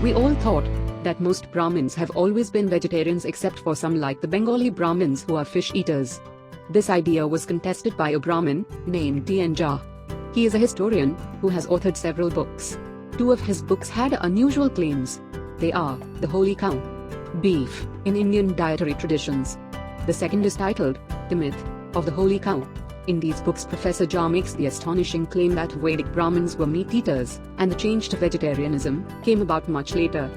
We all thought that most Brahmins have always been vegetarians except for some like the Bengali Brahmins who are fish eaters. This idea was contested by a Brahmin named D.N.Jha. He is a historian who has authored several books. Two of his books had unusual claims. They are The Holy Cow, Beef in Indian Dietary Traditions. The second is titled The Myth of the Holy Cow. In these books, Professor Jha makes the astonishing claim that Vedic Brahmins were meat eaters, and the change to vegetarianism came about much later.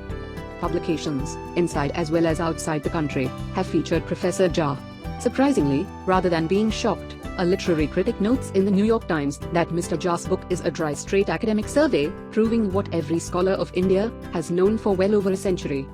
Publications, inside as well as outside the country, have featured Professor Jha. Surprisingly, rather than being shocked, a literary critic notes in the New York Times that Mr. Jha's book is a dry, straight academic survey, proving what every scholar of India has known for well over a century.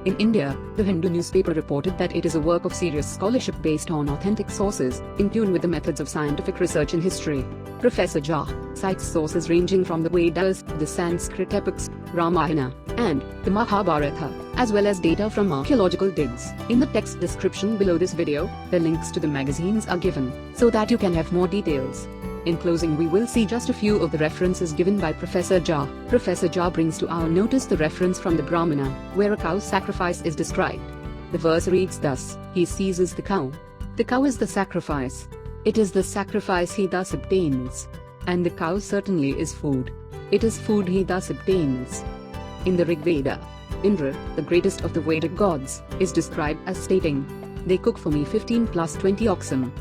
In India, the Hindu newspaper reported that it is a work of serious scholarship based on authentic sources, in tune with the methods of scientific research in history. Professor Jha cites sources ranging from the Vedas, the Sanskrit epics, Ramayana, and the Mahabaratha, as well as data from archaeological digs. In the text description below this video, the links to the magazines are given, so that you can have more details. In closing, we will see just a few of the references given by Professor Jha. Professor Jha brings to our notice the reference from the Brahmana, where a cow sacrifice is described. The verse reads thus: He seizes the cow. The cow is the sacrifice. It is the sacrifice he thus obtains. And the cow certainly is food. It is food he thus obtains. In the Rig Veda, Indra, the greatest of the Vedic gods, is described as stating, They cook for me 15 plus 20 oxen.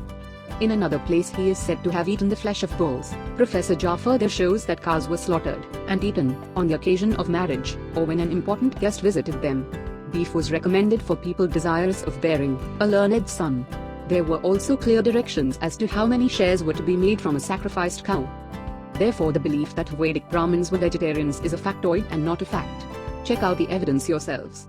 In another place he is said to have eaten the flesh of bulls. Professor Jha further shows that cows were slaughtered and eaten on the occasion of marriage, or when an important guest visited them. Beef was recommended for people desirous of bearing a learned son. There were also clear directions as to how many shares were to be made from a sacrificed cow. Therefore, the belief that Vedic Brahmins were vegetarians is a factoid and not a fact. Check out the evidence yourselves.